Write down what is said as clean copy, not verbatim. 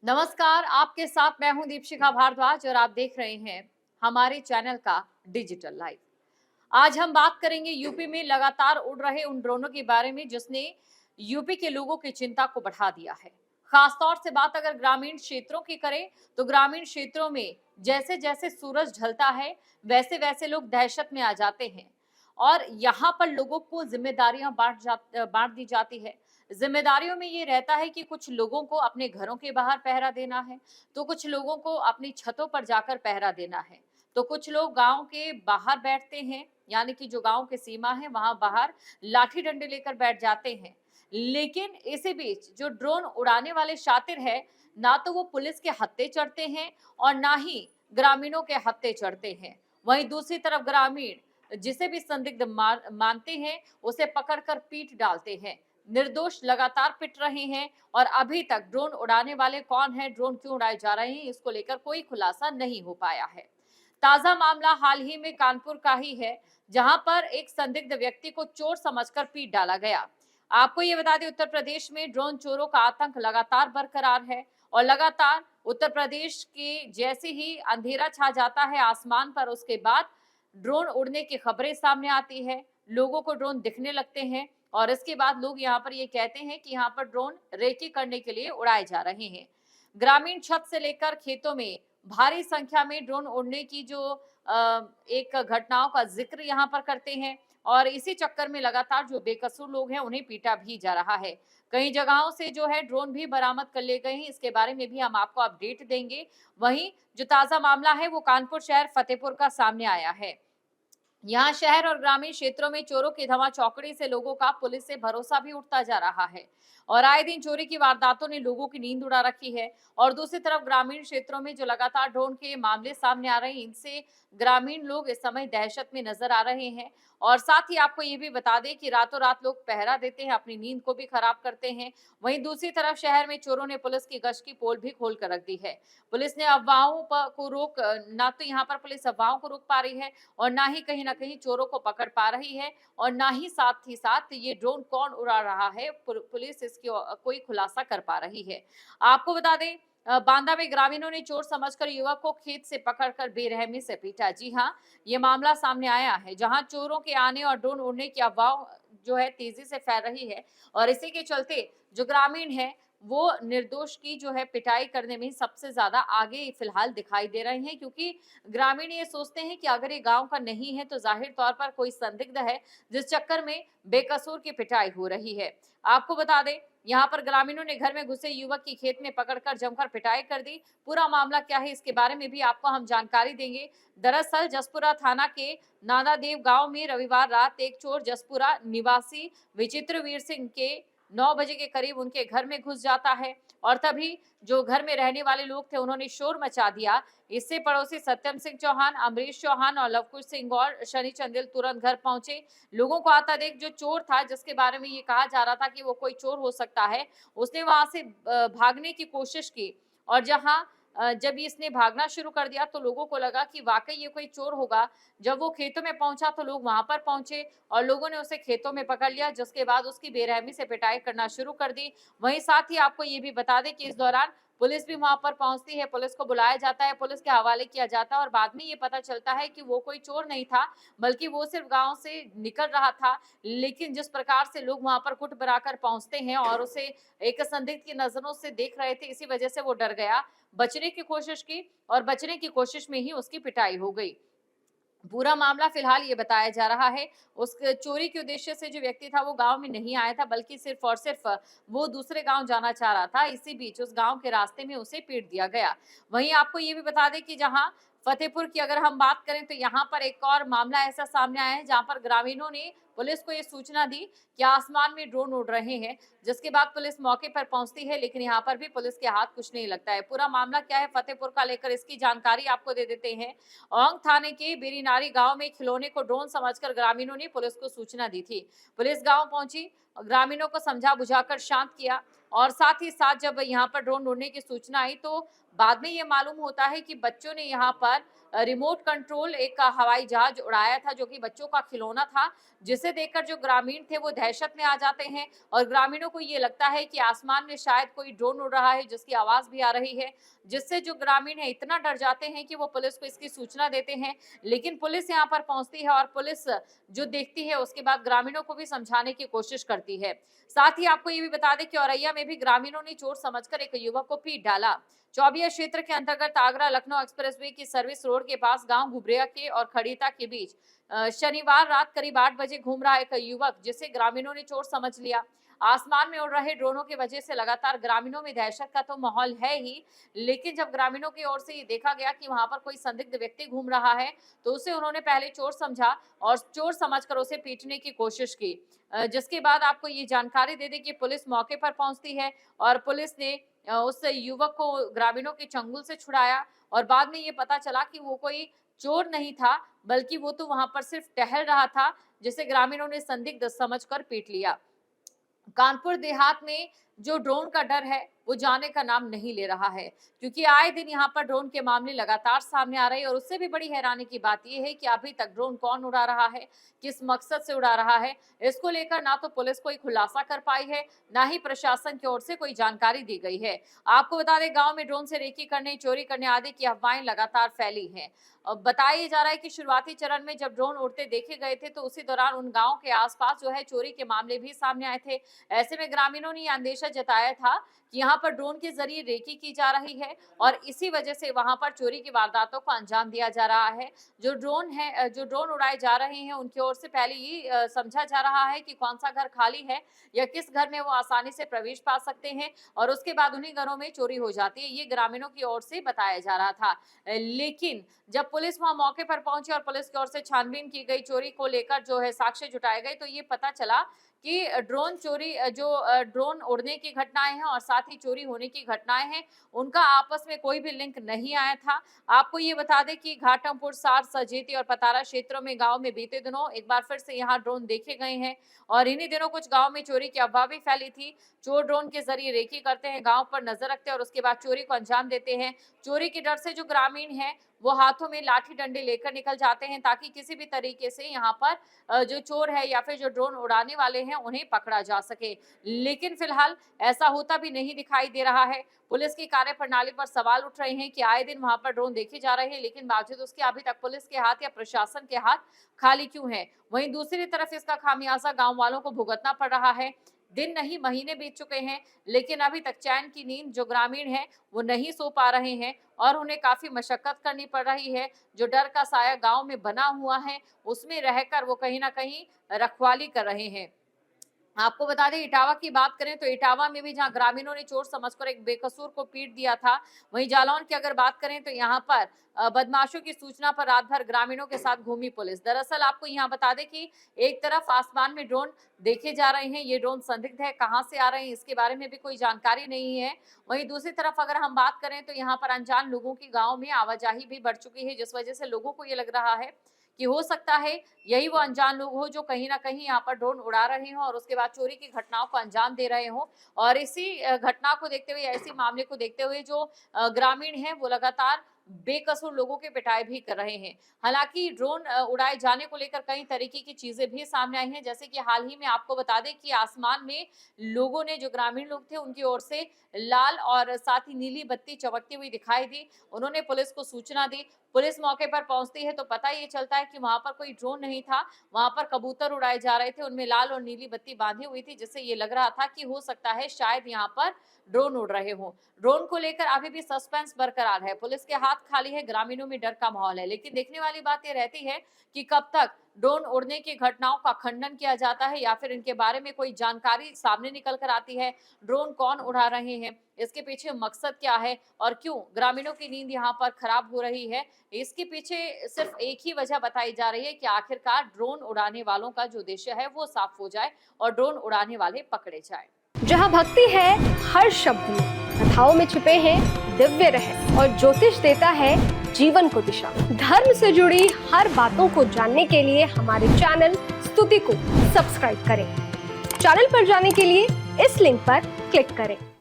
नमस्कार, आपके साथ मैं हूं दीपशिखा भारद्वाज और आप देख रहे हैं हमारे चैनल का डिजिटल लाइव। आज हम बात करेंगे यूपी में लगातार उड़ रहे उन ड्रोनों के बारे में जिसने यूपी के लोगों की चिंता को बढ़ा दिया है। खासतौर से बात अगर ग्रामीण क्षेत्रों की करें तो ग्रामीण क्षेत्रों में जैसे जैसे सूरज ढलता है वैसे वैसे लोग दहशत में आ जाते हैं और यहाँ पर लोगों को जिम्मेदारियां बांट दी जाती है। जिम्मेदारियों में ये रहता है कि कुछ लोगों को अपने घरों के बाहर पहरा देना है, तो कुछ लोगों को अपनी छतों पर जाकर पहरा देना है, तो कुछ लोग गांव के बाहर बैठते हैं, यानी कि जो गांव की सीमा है वहां बाहर लाठी डंडे लेकर बैठ जाते हैं। लेकिन इसी बीच जो ड्रोन उड़ाने वाले शातिर है, ना तो वो पुलिस के हत्थे चढ़ते हैं और ना ही ग्रामीणों के हत्थे चढ़ते हैं। वहीं दूसरी तरफ ग्रामीण जिसे भी संदिग्ध मानते हैं उसे पकड़कर पीट डालते हैं। निर्दोष लगातार पिट रहे हैं और अभी तक ड्रोन उड़ाने वाले कौन है, ड्रोन क्यों उड़ाए जा रहे हैं, इसको लेकर कोई खुलासा नहीं हो पाया है। ताजा मामला हाल ही में कानपुर का ही है, जहां पर एक संदिग्ध व्यक्ति को चोर समझकर पीट डाला गया। आपको ये बता दें, उत्तर प्रदेश में ड्रोन चोरों का आतंक लगातार बरकरार है और लगातार उत्तर प्रदेश के जैसे ही अंधेरा छा जाता है आसमान पर, उसके बाद ड्रोन उड़ने की खबरें सामने आती है, लोगों को ड्रोन दिखने लगते हैं और इसके बाद लोग यहाँ पर ये कहते हैं कि यहाँ पर ड्रोन रेकी करने के लिए उड़ाए जा रहे हैं। ग्रामीण छत से लेकर खेतों में भारी संख्या में ड्रोन उड़ने की जो एक घटनाओं का जिक्र यहाँ पर करते हैं और इसी चक्कर में लगातार जो बेकसूर लोग हैं उन्हें पीटा भी जा रहा है। कई जगहों से जो है ड्रोन भी बरामद कर लिए गए हैं, इसके बारे में भी हम आपको अपडेट देंगे। वहीं जो ताजा मामला है वो कानपुर शहर फतेहपुर का सामने आया है। यहाँ शहर और ग्रामीण क्षेत्रों में चोरों की धमा चौकड़ी से लोगों का पुलिस से भरोसा भी उठता जा रहा है और आए दिन चोरी की वारदातों ने लोगों की नींद उड़ा रखी है। और दूसरी तरफ ग्रामीण क्षेत्रों में जो लगातार ड्रोन के मामले सामने आ रहे हैं, इनसे ग्रामीण लोग इस समय दहशत में नजर आ रहे हैं। और साथ ही आपको ये भी बता दें कि रातों रात लोग पहरा देते हैं, अपनी नींद को भी खराब करते हैं। वहीं दूसरी तरफ शहर में चोरों ने पुलिस की गश्त की पोल भी खोल कर रख दी है। पुलिस ने अफवाहों को रोक ना तो यहाँ पर पुलिस अफवाहों को रोक पा रही है और ना ही कहीं ना कहीं चोरों को पकड़ पा रही है और ना ही साथ ये ड्रोन कौन उड़ा रहा है पुलिस इसकी कोई खुलासा कर पा रही है। आपको बता दें, बांदा में ग्रामीणों ने चोर समझकर युवक को खेत से पकड़कर बेरहमी से पीटा। जी हाँ, ये मामला सामने आया है जहां चोरों के आने और ड्रोन उड़ने की अफवाह जो है तेजी से फैल रही है और इसी के चलते जो ग्रामीण है वो निर्दोष की जो है पिटाई करने में सबसे ज्यादा आगे फिलहाल दिखाई दे रहे हैं, क्योंकि ग्रामीण ये सोचते हैं कि अगर ये गांव का नहीं है तो जाहिर तौर पर कोई संदिग्ध है, जिस चक्कर में बेकसूर की पिटाई हो रही है। आपको बता दें, यहाँ पर ग्रामीणों ने घर में घुसे युवक की खेत में पकड़कर जमकर पिटाई कर दी। पूरा मामला क्या है इसके बारे में भी आपको हम जानकारी देंगे। दरअसल जसपुरा थाना के नानादेव गांव में रविवार रात एक चोर जसपुरा निवासी विचित्र वीर सिंह के 9 बजे के करीब उनके घर में घुस जाता है और तभी जो घर में रहने वाले लोग थे उन्होंने शोर मचा दिया। इससे पड़ोसी सत्यम सिंह चौहान, अमरीश चौहान और लवकुश सिंह और शनि चंदेल तुरंत घर पहुंचे। लोगों को आता देख जो चोर था, जिसके बारे में ये कहा जा रहा था कि वो कोई चोर हो सकता है, उसने वहां से भागने की कोशिश की और जब इसने भागना शुरू कर दिया तो लोगों को लगा कि वाकई ये कोई चोर होगा। जब वो खेतों में पहुंचा तो लोग वहां पर पहुंचे और लोगों ने उसे खेतों में पकड़ लिया, जिसके बाद उसकी बेरहमी से पिटाई करना शुरू कर दी। वहीं साथ ही आपको ये भी बता दें कि इस दौरान पुलिस भी वहां पर पहुंचती है, पुलिस को बुलाया जाता है, पुलिस के हवाले किया जाता है और बाद में ये पता चलता है कि वो कोई चोर नहीं था, बल्कि वो सिर्फ गांव से निकल रहा था। लेकिन जिस प्रकार से लोग वहां पर गुट बनाकर पहुंचते हैं और उसे एक संदिग्ध की नजरों से देख रहे थे, इसी वजह से वो डर गया, बचने की कोशिश की और बचने की कोशिश में ही उसकी पिटाई हो गई। पूरा मामला फिलहाल ये बताया जा रहा है, उस चोरी के उद्देश्य से जो व्यक्ति था वो गांव में नहीं आया था, बल्कि सिर्फ और सिर्फ वो दूसरे गांव जाना चाह रहा था। इसी बीच उस गांव के रास्ते में उसे पीट दिया गया। वहीं आपको ये भी बता दें कि जहां फतेहपुर की अगर हम बात करें तो यहाँ पर एक और मामला ऐसा सामने आया है जहां पर ग्रामीणों ने पुलिस को ये सूचना दी कि आसमान में ड्रोन उड़ रहे हैं, जिसके बाद पुलिस मौके पर पहुंचती है, लेकिन यहाँ पर भी पुलिस के हाथ कुछ नहीं लगता है। पूरा मामला क्या है फतेहपुर का, लेकर इसकी जानकारी आपको दे देते हैं। औंग थाने के बेरीनारी गांव में खिलौने को ड्रोन समझकर ग्रामीणों ने पुलिस को सूचना दी थी। पुलिस गांव पहुंची, ग्रामीणों को समझा बुझाकर शांत किया और साथ ही साथ जब यहाँ पर ड्रोन उड़ने की सूचना आई तो बाद में ये मालूम होता है कि बच्चों ने यहाँ पर रिमोट कंट्रोल एक हवाई जहाज उड़ाया था, जो कि बच्चों का खिलौना था, जिसे देखकर जो ग्रामीण थे वो दहशत में आ जाते हैं और ग्रामीणों को ये लगता है कि आसमान में शायद कोई ड्रोन उड़ रहा है जिसकी आवाज भी आ रही है, जिससे जो ग्रामीण है इतना डर जाते हैं कि वो पुलिस को इसकी सूचना देते हैं। लेकिन पुलिस यहाँ पर पहुंचती है और पुलिस जो देखती है उसके बाद ग्रामीणों को भी समझाने की कोशिश करती है। साथ ही आपको ये भी बता दें कि औरैया में भी ग्रामीणों ने चोर समझकर एक युवक को पीट डाला। चौबिया क्षेत्र के अंतर्गत आगरा लखनऊ एक्सप्रेसवे की सर्विस रोड के पास गांव घुबरिया के और खड़ीता के बीच शनिवार रात करीब 8 बजे घूम रहा एक युवक, जिसे ग्रामीणों ने चोर समझ लिया। आसमान में उड़ रहे ड्रोनों की वजह से लगातार ग्रामीणों में दहशत का तो माहौल है ही, लेकिन जब ग्रामीणों की ओर से ये देखा गया कि वहां पर कोई संदिग्ध व्यक्ति घूम रहा है तो उसे उन्होंने पहले चोर समझा और चोर समझकर उसे पीटने की कोशिश की। जिसके बाद आपको ये जानकारी दे दें कि पुलिस मौके पर पहुंचती है और पुलिस ने उस युवक को ग्रामीणों के चंगुल से छुड़ाया और बाद में ये पता चला कि वो कोई चोर नहीं था, बल्कि वो तो वहां पर सिर्फ टहल रहा था, जिसे ग्रामीणों ने संदिग्ध समझकर पीट लिया। कानपुर देहात में जो ड्रोन का डर है वो जाने का नाम नहीं ले रहा है, क्योंकि आए दिन यहाँ पर ड्रोन के मामले लगातार सामने आ रहे हैं और उससे भी बड़ी हैरानी की बात यह है कि अभी तक ड्रोन कौन उड़ा रहा है, किस मकसद से उड़ा रहा है, इसको लेकर ना तो पुलिस कोई खुलासा कर पाई है, ना ही प्रशासन की ओर से कोई जानकारी दी गई है। आपको बता दें, गांव में ड्रोन से रेकी करने, चोरी करने आदि की अफवाहें लगातार फैली हैं। बताया जा रहा है कि शुरुआती चरण में जब ड्रोन उड़ते देखे गए थे तो उसी दौरान उन गांव के आसपास जो है चोरी के मामले भी सामने आए थे। ऐसे में ग्रामीणों ने अंदेशा जताया था कि यहाँ पर ड्रोन के जरिए रेकी की जा रही है और इसी वजह से वहां पर चोरी की वारदातों को अंजाम दिया जा रहा है। जो ड्रोन उड़ाए जा रहे हैं उनकी ओर से पहले ये समझा जा रहा है कि कौन सा घर खाली है या किस घर में वो आसानी से प्रवेश पा सकते हैं और उसके बाद उन्हीं घरों में चोरी हो जाती है, ये ग्रामीणों की ओर से बताया जा रहा था। लेकिन जब पुलिस वहां मौके पर पहुंची और पुलिस की ओर से छानबीन की गई, चोरी को लेकर जो है साक्ष्य जुटाए गए, तो ये पता चला कि ड्रोन उड़ने की घटनाएं हैं और साथ ही चोरी होने की घटनाएं हैं, उनका आपस में कोई भी लिंक नहीं आया था। आपको ये बता दें कि घाटमपुर, सार, सजेती और पतारा क्षेत्रों में गांव में बीते दिनों एक बार फिर से यहां ड्रोन देखे गए हैं और इन्हीं दिनों कुछ गांव में चोरी की अफवाह भी फैली थी। चोर ड्रोन के जरिए रेकी करते हैं, गांव पर नजर रखते हैं और उसके बाद चोरी को अंजाम देते हैं। चोरी के डर से जो ग्रामीण हैं वो हाथों में लाठी डंडे लेकर निकल जाते हैं ताकि किसी भी तरीके से यहाँ पर जो चोर है या फिर जो ड्रोन उड़ाने वाले हैं उन्हें पकड़ा जा सके। लेकिन फिलहाल ऐसा होता भी नहीं दिखाई दे रहा है। पुलिस की कार्यप्रणाली पर सवाल उठ रहे हैं कि आए दिन वहां पर ड्रोन देखे जा रहे हैं, लेकिन बावजूद उसके अभी तक पुलिस के हाथ या प्रशासन के हाथ खाली क्यों है। वहीं दूसरी तरफ इसका खामियाजा गाँव वालों को भुगतना पड़ रहा है। दिन नहीं महीने बीत चुके हैं, लेकिन अभी तक चैन की नींद जो ग्रामीण हैं वो नहीं सो पा रहे हैं और उन्हें काफी मशक्कत करनी पड़ रही है। जो डर का साया गांव में बना हुआ है उसमें रहकर वो कहीं ना कहीं रखवाली कर रहे हैं। आपको बता दें, इटावा की बात करें तो इटावा में भी जहां ग्रामीणों ने चोर समझकर एक बेकसूर को पीट दिया था, वहीं जालौन की अगर बात करें तो यहां पर बदमाशों की सूचना पर रात भर ग्रामीणों के साथ घूमी पुलिस। दरअसल आपको यहां बता दें कि एक तरफ आसमान में ड्रोन देखे जा रहे हैं, ये ड्रोन संदिग्ध है, कहां से आ रहे हैं इसके बारे में भी कोई जानकारी नहीं है। वहीं दूसरी तरफ अगर हम बात करें तो यहाँ पर अनजान लोगों की गाँव में आवाजाही भी बढ़ चुकी है, जिस वजह से लोगों को ये लग रहा है कि हो सकता है यही वो अनजान लोग हो जो कहीं ना कहीं यहाँ पर ड्रोन उड़ा रहे हो और उसके बाद चोरी की घटनाओं को अंजाम दे रहे हो। और इसी घटना को देखते हुए, ऐसी मामले को देखते हुए जो ग्रामीण हैं वो लगातार बेकसूर लोगों की पिटाई भी कर रहे हैं। हालांकि ड्रोन उड़ाए जाने को लेकर कई तरीके की चीजें भी सामने आई हैं, जैसे कि हाल ही में आपको बता दें कि आसमान में लोगों ने, जो ग्रामीण लोग थे उनकी ओर से लाल और साथ ही नीली बत्ती चमकती हुई दिखाई दी। उन्होंने पुलिस को सूचना दी। पुलिस मौके पर पहुंचती है तो पता ये चलता है कि वहां पर कोई ड्रोन नहीं था, वहां पर कबूतर उड़ाए जा रहे थे, उनमें लाल और नीली बत्ती बांधी हुई थी, जिससे ये लग रहा था कि हो सकता है शायद यहाँ पर ड्रोन उड़ रहे हो। ड्रोन को लेकर अभी भी सस्पेंस बरकरार है, पुलिस के हाथ खाली है, ग्रामीणों में डर का माहौल है। लेकिन देखने वाली बात यह रहती है कि कब तक ड्रोन उड़ने की घटनाओं का खंडन किया जाता है या फिर इनके बारे में कोई जानकारी सामने निकल कर आती है। ड्रोन कौन उड़ा रहे हैं, इसके पीछे मकसद क्या है और क्यों ग्रामीणों की नींद यहाँ पर खराब हो रही है, इसके पीछे सिर्फ एक ही वजह बताई जा रही है कि आखिरकार ड्रोन उड़ाने वालों का जो उद्देश्य है वो साफ हो जाए और ड्रोन उड़ाने वाले पकड़े जाए। जहाँ भक्ति है हर शब्द में, कथाओं में छिपे हैं दिव्य रहस्य और ज्योतिष देता है जीवन को दिशा। धर्म से जुड़ी हर बातों को जानने के लिए हमारे चैनल स्तुति को सब्सक्राइब करें। चैनल पर जाने के लिए इस लिंक पर क्लिक करें।